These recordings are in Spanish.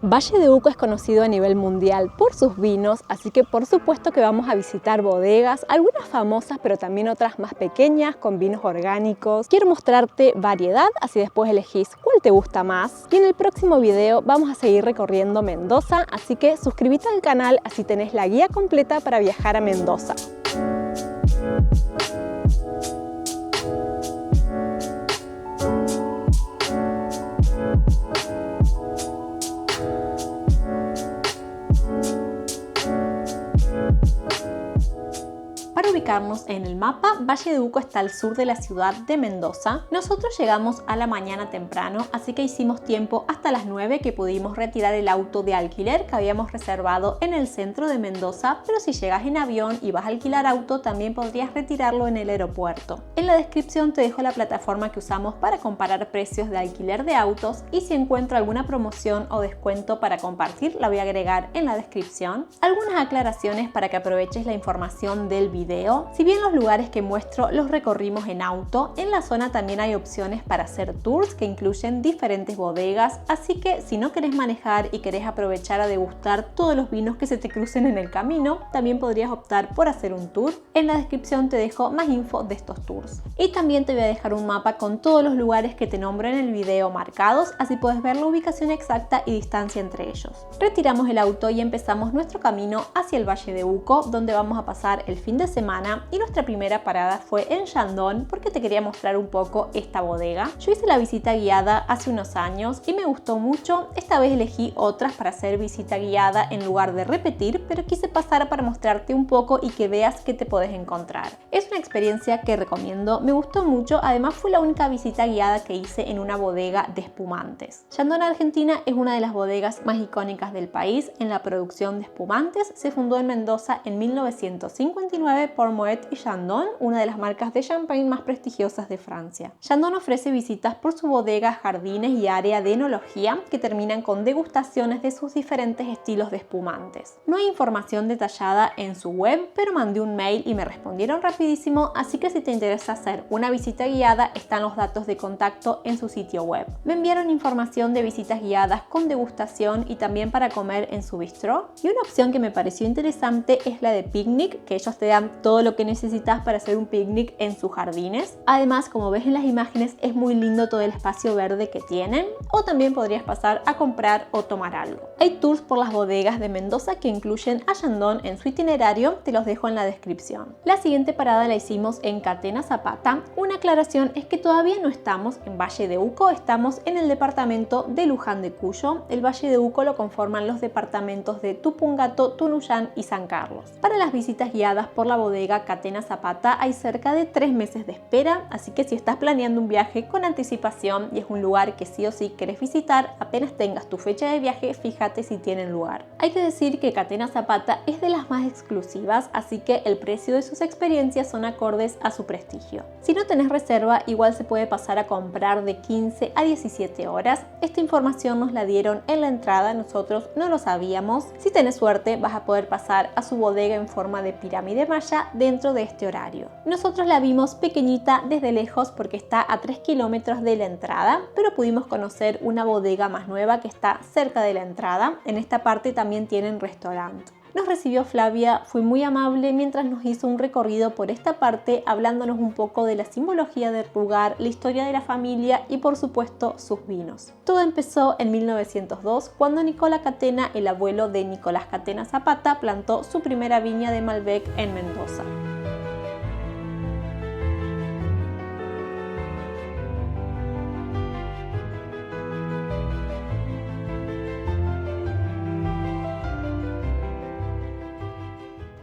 Valle de Uco es conocido a nivel mundial por sus vinos, así que por supuesto que vamos a visitar bodegas, algunas famosas pero también otras más pequeñas con vinos orgánicos. Quiero mostrarte variedad, así después elegís cuál te gusta más. Y en el próximo video vamos a seguir recorriendo Mendoza, así que suscríbete al canal, así tenés la guía completa para viajar a Mendoza. Para ubicarnos en el mapa, Valle de Uco está al sur de la ciudad de Mendoza. Nosotros llegamos a la mañana temprano, así que hicimos tiempo hasta las 9 que pudimos retirar el auto de alquiler que habíamos reservado en el centro de Mendoza, pero si llegas en avión y vas a alquilar auto, también podrías retirarlo en el aeropuerto. En la descripción te dejo la plataforma que usamos para comparar precios de alquiler de autos y si encuentro alguna promoción o descuento para compartir, la voy a agregar en la descripción. Algunas aclaraciones para que aproveches la información del video. Si bien los lugares que muestro los recorrimos en auto, en la zona también hay opciones para hacer tours que incluyen diferentes bodegas, así que si no querés manejar y querés aprovechar a degustar todos los vinos que se te crucen en el camino, también podrías optar por hacer un tour. En la descripción te dejo más info de estos tours. Y también te voy a dejar un mapa con todos los lugares que te nombro en el video marcados, así puedes ver la ubicación exacta y distancia entre ellos. Retiramos el auto y empezamos nuestro camino hacia el Valle de Uco, donde vamos a pasar el fin de semana y nuestra primera parada fue en Chandon porque te quería mostrar un poco esta bodega. Yo hice la visita guiada hace unos años y me gustó mucho. Esta vez elegí otras para hacer visita guiada en lugar de repetir, pero quise pasar para mostrarte un poco y que veas qué te podés encontrar. Es una experiencia que recomiendo, me gustó mucho, además fue la única visita guiada que hice en una bodega de espumantes. Chandon, Argentina es una de las bodegas más icónicas del país en la producción de espumantes. Se fundó en Mendoza en 1959 por Moet y Chandon, una de las marcas de champagne más prestigiosas de Francia. Chandon ofrece visitas por su bodega, jardines y área de enología que terminan con degustaciones de sus diferentes estilos de espumantes. No hay información detallada en su web, pero mandé un mail y me respondieron rapidísimo, así que si te interesa hacer una visita guiada, están los datos de contacto en su sitio web. Me enviaron información de visitas guiadas con degustación y también para comer en su bistró. Y una opción que me pareció interesante es la de picnic, que ellos te dan todo lo que necesitas para hacer un picnic en sus jardines. Además, como ves en las imágenes, es muy lindo todo el espacio verde que tienen, o también podrías pasar a comprar o tomar algo. Hay tours por las bodegas de Mendoza que incluyen a Chandon en su itinerario, te los dejo en la descripción. La siguiente parada la hicimos en Catena Zapata. Una aclaración es que todavía no estamos en Valle de Uco, estamos en el departamento de Luján de Cuyo. El Valle de Uco lo conforman los departamentos de Tupungato, Tunuyán y San Carlos. Para las visitas guiadas por la bodega Catena Zapata hay cerca de 3 meses de espera, así que si estás planeando un viaje con anticipación y es un lugar que sí o sí querés visitar, apenas tengas tu fecha de viaje, fíjate si tienen lugar. Hay que decir que Catena Zapata es de las más exclusivas, así que el precio de sus experiencias son acordes a su prestigio. Si no tenés reserva, igual se puede pasar a comprar de 15 a 17 horas. Esta información nos la dieron en la entrada, nosotros no lo sabíamos. Si tenés suerte, vas a poder pasar a su bodega en forma de pirámide maya dentro de este horario. Nosotros la vimos pequeñita desde lejos porque está a 3 kilómetros de la entrada, pero pudimos conocer una bodega más nueva que está cerca de la entrada. En esta parte también tienen restaurante. Nos recibió Flavia, fue muy amable mientras nos hizo un recorrido por esta parte hablándonos un poco de la simbología del lugar, la historia de la familia y por supuesto sus vinos. Todo empezó en 1902 cuando Nicolás Catena, el abuelo de Nicolás Catena Zapata, plantó su primera viña de Malbec en Mendoza.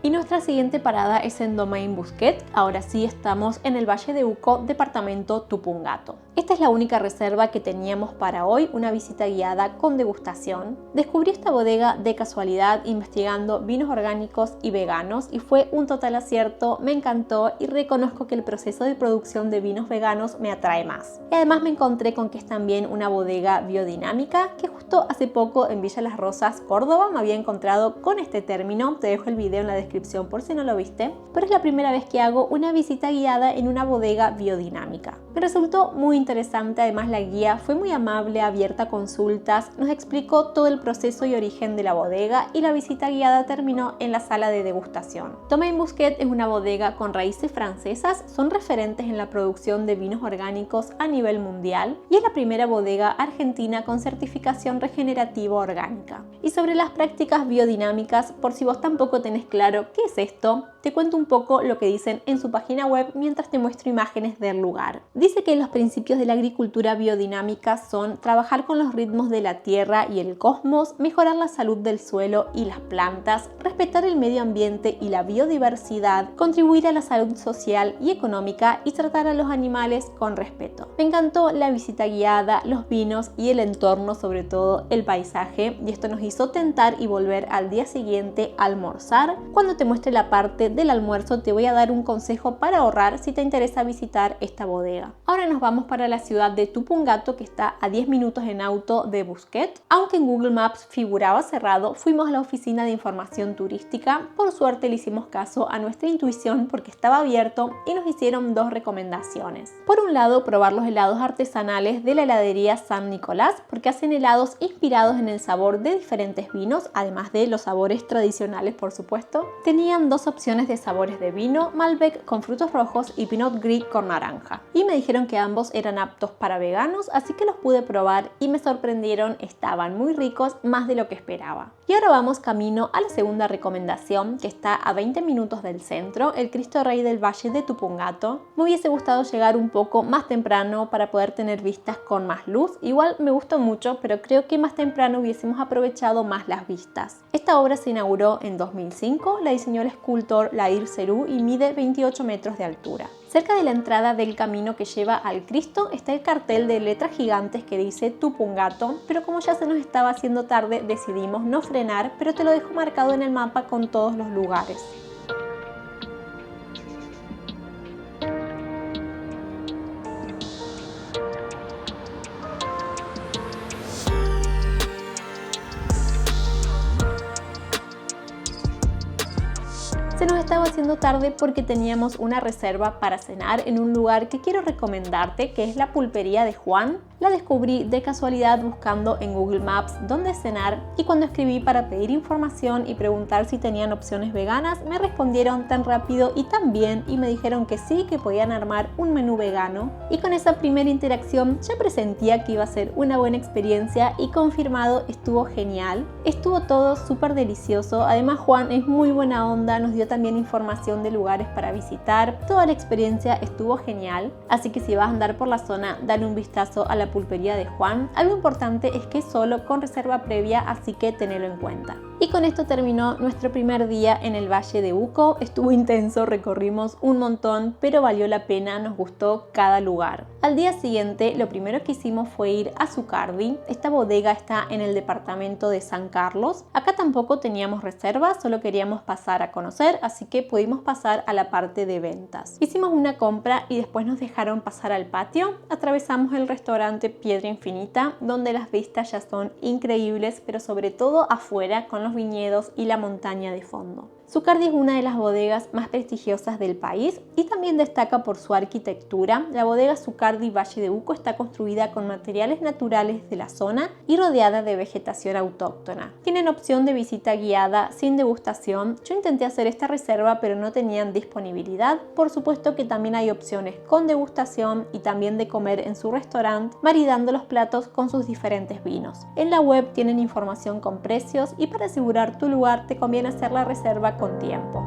Y nuestra siguiente parada es en Domaine Bousquet. Ahora sí estamos en el Valle de Uco, departamento Tupungato. Esta es la única reserva que teníamos para hoy, una visita guiada con degustación. Descubrí esta bodega de casualidad investigando vinos orgánicos y veganos y fue un total acierto, me encantó y reconozco que el proceso de producción de vinos veganos me atrae más. Y además me encontré con que es también una bodega biodinámica que justo hace poco en Villa Las Rosas, Córdoba, me había encontrado con este término. Te dejo el video en la descripción por si no lo viste, pero es la primera vez que hago una visita guiada en una bodega biodinámica. Me resultó muy interesante, además la guía fue muy amable, abierta a consultas, nos explicó todo el proceso y origen de la bodega y la visita guiada terminó en la sala de degustación. Domaine Bousquet es una bodega con raíces francesas, son referentes en la producción de vinos orgánicos a nivel mundial y es la primera bodega argentina con certificación regenerativa orgánica. Y sobre las prácticas biodinámicas, por si vos tampoco tenés claro qué es esto, te cuento un poco lo que dicen en su página web mientras te muestro imágenes del lugar. Dice que los principios de la agricultura biodinámica son trabajar con los ritmos de la tierra y el cosmos, mejorar la salud del suelo y las plantas, respetar el medio ambiente y la biodiversidad, contribuir a la salud social y económica y tratar a los animales con respeto. Me encantó la visita guiada, los vinos y el entorno, sobre todo el paisaje, y esto nos hizo tentar y volver al día siguiente a almorzar. Cuando te muestre la parte del almuerzo te voy a dar un consejo para ahorrar si te interesa visitar esta bodega. Ahora nos vamos para la ciudad de Tupungato, que está a 10 minutos en auto de Bousquet. Aunque en Google Maps figuraba cerrado, fuimos a la oficina de información turística. Por suerte le hicimos caso a nuestra intuición porque estaba abierto y nos hicieron dos recomendaciones. Por un lado, probar los helados artesanales de la heladería San Nicolás, porque hacen helados inspirados en el sabor de diferentes vinos, además de los sabores tradicionales, por supuesto. Tenían dos opciones de sabores de vino, Malbec con frutos rojos y Pinot Gris con naranja. Y me dijeron que ambos eran aptos para veganos, así que los pude probar y me sorprendieron, estaban muy ricos, más de lo que esperaba. Y ahora vamos camino a la segunda recomendación, que está a 20 minutos del centro, el Cristo Rey del Valle de Tupungato. Me hubiese gustado llegar un poco más temprano para poder tener vistas con más luz. Igual me gustó mucho, pero creo que más temprano hubiésemos aprovechado más las vistas. Esta obra se inauguró en 2005, la diseñó el escultor Lair Serú y mide 28 metros de altura. Cerca de la entrada del camino que lleva al Cristo está el cartel de letras gigantes que dice Tupungato, pero como ya se nos estaba haciendo tarde decidimos no frenar, pero te lo dejo marcado en el mapa con todos los lugares. Se nos estaba haciendo tarde porque teníamos una reserva para cenar en un lugar que quiero recomendarte, que es la Pulpería de Juan. La descubrí de casualidad buscando en Google Maps dónde cenar y cuando escribí para pedir información y preguntar si tenían opciones veganas, me respondieron tan rápido y tan bien y me dijeron que sí, que podían armar un menú vegano. Y con esa primera interacción ya presentía que iba a ser una buena experiencia y confirmado, estuvo genial. Estuvo todo súper delicioso, además Juan es muy buena onda, nos dio también información de lugares para visitar, toda la experiencia estuvo genial, así que si vas a andar por la zona, dale un vistazo a la Pulpería de Juan. Algo importante es que es solo con reserva previa, así que tenelo en cuenta. Y con esto terminó nuestro primer día en el Valle de Uco. Estuvo intenso, recorrimos un montón, pero valió la pena, nos gustó cada lugar. Al día siguiente, lo primero que hicimos fue ir a Zucardi. Esta bodega está en el departamento de San Carlos. Acá tampoco teníamos reserva, solo queríamos pasar a conocer, así que pudimos pasar a la parte de ventas. Hicimos una compra y después nos dejaron pasar al patio. Atravesamos el restaurante Piedra Infinita, donde las vistas ya son increíbles, pero sobre todo afuera con los viñedos y la montaña de fondo. Zucardi es una de las bodegas más prestigiosas del país y también destaca por su arquitectura. La bodega Zucardi Valle de Uco está construida con materiales naturales de la zona y rodeada de vegetación autóctona. Tienen opción de visita guiada sin degustación. Yo intenté hacer esta reserva pero no tenían disponibilidad. Por supuesto que también hay opciones con degustación y también de comer en su restaurante, maridando los platos con sus diferentes vinos. En la web tienen información con precios y para asegurar tu lugar te conviene hacer la reserva con tiempo.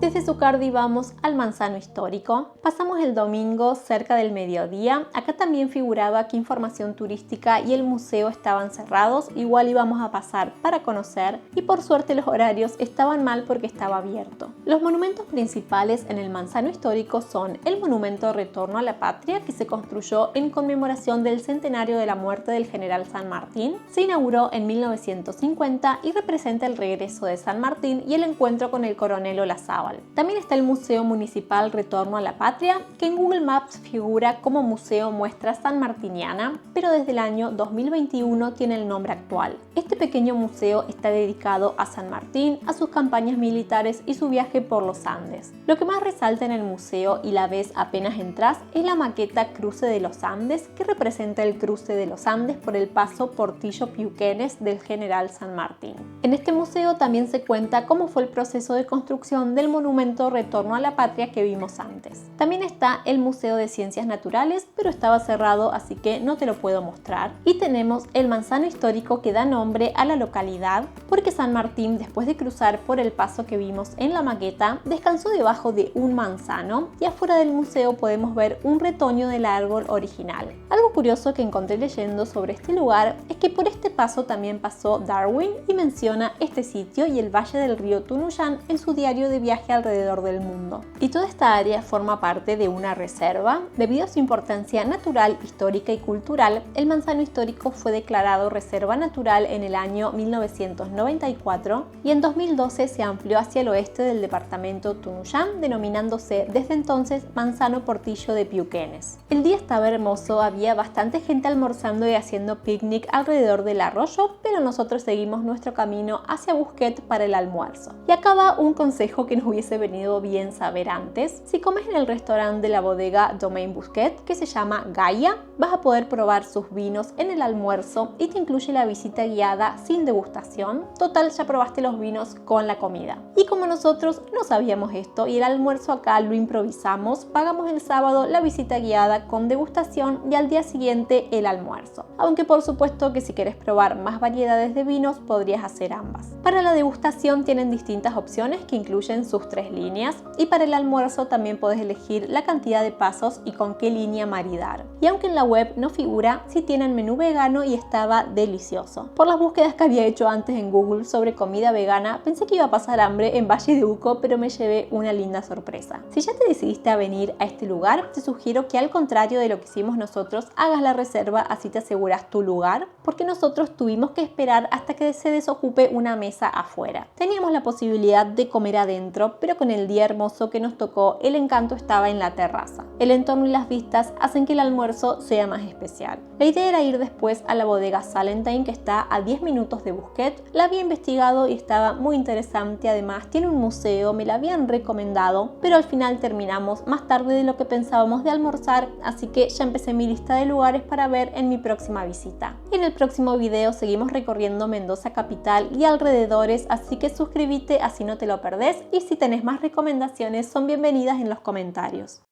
Desde Zucardi vamos al Manzano Histórico. Pasamos el domingo cerca del mediodía. Acá también figuraba que información turística y el museo estaban cerrados. Igual íbamos a pasar para conocer y por suerte los horarios estaban mal porque estaba abierto. Los monumentos principales en el Manzano Histórico son el monumento Retorno a la Patria, que se construyó en conmemoración del centenario de la muerte del general San Martín. Se inauguró en 1950 y representa el regreso de San Martín y el encuentro con el coronel Olazábal. Larrazábal. También está el Museo Municipal Retorno a la Patria, que en Google Maps figura como Museo Muestra Sanmartiniana, pero desde el año 2021 tiene el nombre actual. Este pequeño museo está dedicado a San Martín, a sus campañas militares y su viaje por los Andes. Lo que más resalta en el museo, y la ves apenas entras, es la maqueta Cruce de los Andes, que representa el cruce de los Andes por el paso Portillo Piuquenes del general San Martín. En este museo también se cuenta cómo fue el proceso de construcción del monumento Retorno a la Patria que vimos antes. También está el Museo de Ciencias Naturales, pero estaba cerrado, así que no te lo puedo mostrar. Y tenemos el manzano histórico que da nombre a la localidad, porque San Martín, después de cruzar por el paso que vimos en la maqueta, descansó debajo de un manzano, y afuera del museo podemos ver un retoño del árbol original. Algo curioso que encontré leyendo sobre este lugar es que por este paso también pasó Darwin, y menciona este sitio y el valle del río Tunuyán en su diario de viaje alrededor del mundo. Y toda esta área forma parte de una reserva. Debido a su importancia natural, histórica y cultural, el manzano histórico fue declarado reserva natural en el año 1994 y en 2012 se amplió hacia el oeste del departamento Tunuyán, denominándose desde entonces Manzano Portillo de Piuquenes. El día estaba hermoso, había bastante gente almorzando y haciendo picnic alrededor del arroyo, pero nosotros seguimos nuestro camino hacia Busquet para el almuerzo. Y acá va un consejo que nos hubiese venido bien saber antes. Si comes en el restaurante de la bodega Domaine Busquet, que se llama Gaia, vas a poder probar sus vinos en el almuerzo y te incluye la visita guiada sin degustación. Total, ya probaste los vinos con la comida. Y como nosotros no sabíamos esto y el almuerzo acá lo improvisamos, pagamos el sábado la visita guiada con degustación y al día siguiente el almuerzo. Aunque por supuesto que si quieres probar más variedades de vinos podrías hacer ambas. Para la degustación tienen distintas opciones que incluyen sus 3 líneas, y para el almuerzo también puedes elegir la cantidad de pasos y con qué línea maridar. Y aunque en la web no figura, sí tienen menú vegano y estaba delicioso. Por las búsquedas que había hecho antes en Google sobre comida vegana, pensé que iba a pasar hambre en Valle de Uco, pero me llevé una linda sorpresa. Si ya te decidiste a venir a este lugar, te sugiero que al contrario de lo que hicimos nosotros, hagas la reserva, así te aseguras tu lugar, porque nosotros tuvimos que esperar hasta que se desocupe una mesa afuera. Teníamos la posibilidad de comer adentro, pero con el día hermoso que nos tocó, el encanto estaba en la terraza. El entorno y las vistas hacen que el almuerzo sea más especial. La idea era ir después a la bodega Salentine, que está a 10 minutos de Busquet. La había investigado y estaba muy interesante, además tiene un museo, me la habían recomendado, pero al final terminamos más tarde de lo que pensábamos de almorzar, así que ya empecé mi lista de lugares para ver en mi próxima visita. En el próximo video seguimos recorriendo Mendoza capital y alrededores, así que suscríbete así no te lo perdés, y si tenés más recomendaciones son bienvenidas en los comentarios.